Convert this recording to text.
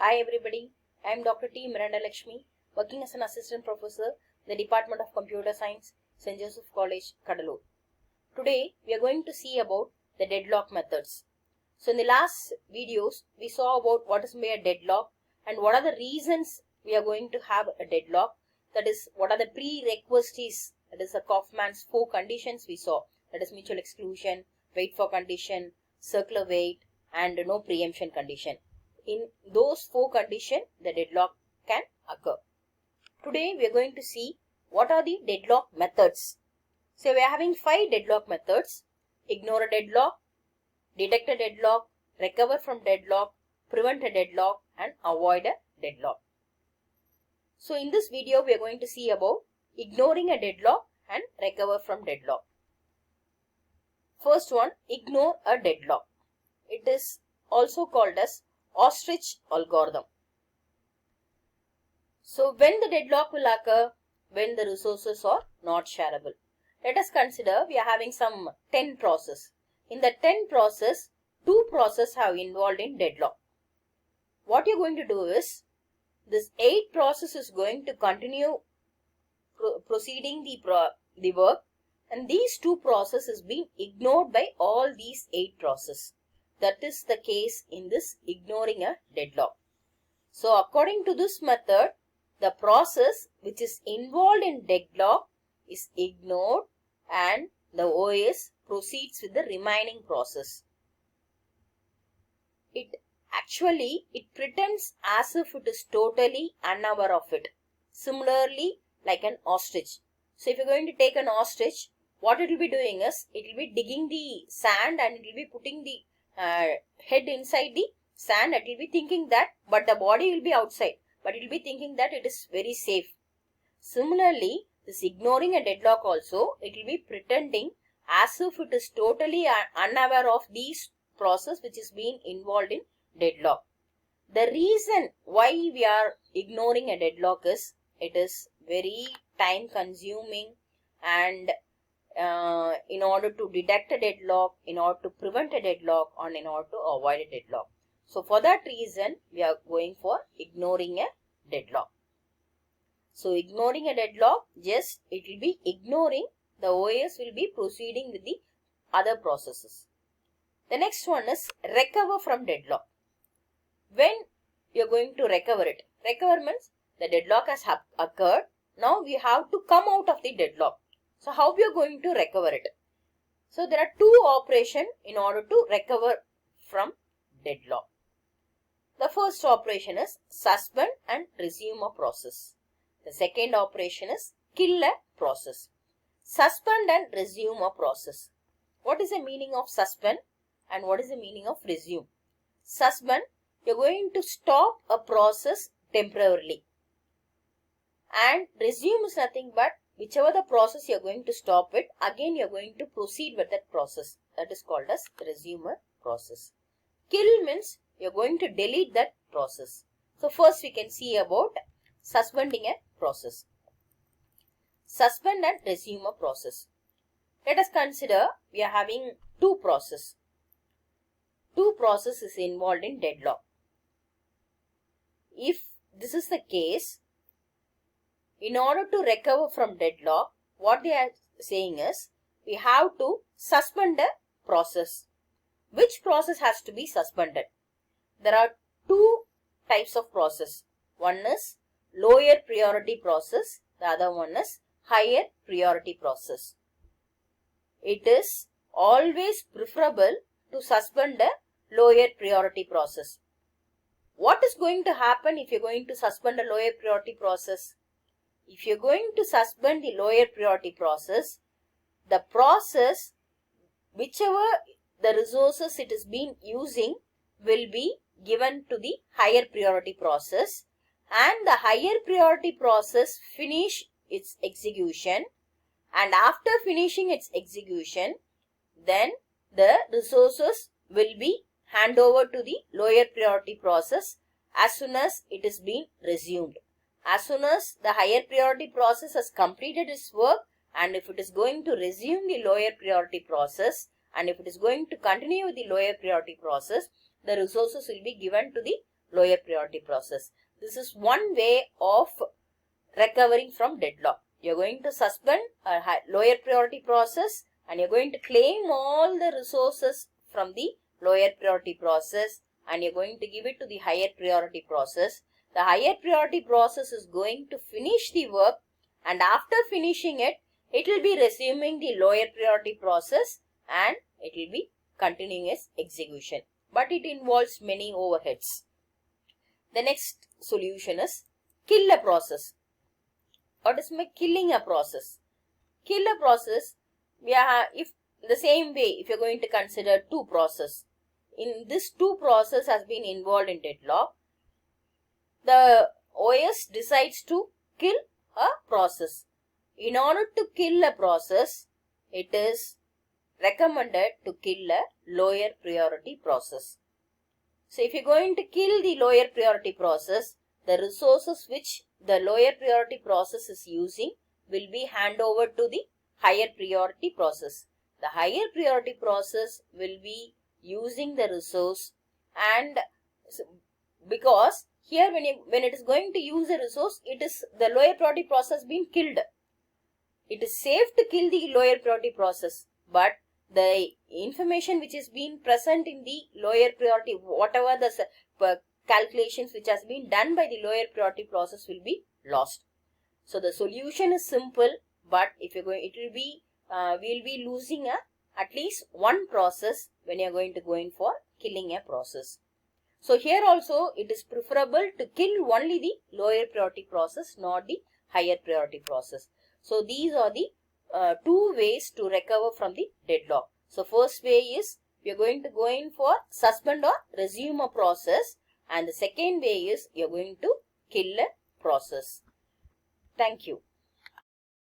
Hi everybody, I am Dr. T. Miranda Lakshmi, working as an assistant professor in the Department of Computer Science, St.Joseph College, Cuddalore. Today we are going to see about the deadlock methods. So in the last videos, we saw about what is a deadlock and what are the reasons we are going to have a deadlock. That is, what are the prerequisites, that is the Kaufman's 4 conditions we saw. That is mutual exclusion, wait for condition, circular wait and no preemption condition. In those 4 conditions, the deadlock can occur. Today, we are going to see what are the deadlock methods. So, we are having 5 deadlock methods. Ignore a deadlock, detect a deadlock, recover from deadlock, prevent a deadlock and avoid a deadlock. So, in this video, we are going to see about ignoring a deadlock and recover from deadlock. First one, ignore a deadlock. It is also called as ostrich algorithm. So when the deadlock will occur, when the resources are not shareable. Let us consider we are having some 10 process. In the 10 process, 2 processes have involved in deadlock. What you are going to do is, this 8 process is going to continue proceeding the work, and these 2 processes is being ignored by all these 8 processes. That is the case in this ignoring a deadlock. So according to this method, the process which is involved in deadlock is ignored and the OS proceeds with the remaining process. It pretends as if it is totally unaware of it. Similarly, like an ostrich. So if you're going to take an ostrich, what it will be doing is, it will be digging the sand and it will be putting the head inside the sand. It will be thinking that, but the body will be outside, but it will be thinking that it is very safe. Similarly, this ignoring a deadlock also, it will be pretending as if it is totally unaware of these process which is being involved in deadlock. The reason why we are ignoring a deadlock is, it is very time consuming, and in order to detect a deadlock, in order to prevent a deadlock, or in order to avoid a deadlock. So for that reason, we are going for ignoring a deadlock. So ignoring a deadlock, just it will be ignoring, the OS will be proceeding with the other processes. The next one is recover from deadlock. When you are going to recover it, recover means the deadlock has occurred. Now we have to come out of the deadlock. So how we are going to recover it? So there are 2 operations in order to recover from deadlock. The first operation is suspend and resume a process. The second operation is kill a process. Suspend and resume a process. What is the meaning of suspend and what is the meaning of resume? Suspend, you are going to stop a process temporarily. And resume is nothing but whichever the process you are going to stop it, again you are going to proceed with that process. That is called as resume a process. Kill means you are going to delete that process. So first we can see about suspending a process. Suspend and resume a process. Let us consider we are having 2 processes. 2 processes is involved in deadlock. If this is the case, in order to recover from deadlock, what they are saying is, we have to suspend a process. Which process has to be suspended? There are 2 types of process. One is lower priority process. The other one is higher priority process. It is always preferable to suspend a lower priority process. What is going to happen if you are going to suspend a lower priority process? If you are going to suspend the lower priority process, the process, whichever the resources it is being using, will be given to the higher priority process, and the higher priority process finish its execution, and after finishing its execution, then the resources will be handed over to the lower priority process as soon as it is being resumed. As soon as the higher priority process has completed its work, and if it is going to resume the lower priority process, and if it is going to continue with the lower priority process, the resources will be given to the lower priority process. This is one way of recovering from deadlock. You're going to suspend a lower priority process and you're going to claim all the resources from the lower priority process and you're going to give it to the higher priority process. The higher priority process is going to finish the work, and after finishing it, it will be resuming the lower priority process and it will be continuing its execution. But it involves many overheads. The next solution is kill a process. What is killing a process? Kill a process, if the same way, if you're going to consider two processes, in this two process has been involved in deadlock, the OS decides to kill a process. In order to kill a process, it is recommended to kill a lower priority process. So if you're going to kill the lower priority process, the resources which the lower priority process is using will be handed over to the higher priority process. The higher priority process will be using the resource, and because here when it is going to use a resource, it is the lower priority process being killed. It is safe to kill the lower priority process, but the information which is being present in the lower priority, whatever the calculations which has been done by the lower priority process will be lost. So the solution is simple, but if you're going, it will be we'll be losing at least one process when you're going to go in for killing a process. So here also it is preferable to kill only the lower priority process, not the higher priority process. So these are the two ways to recover from the deadlock. So first way is we are going to go in for suspend or resume a process, and the second way is you are going to kill a process. Thank you.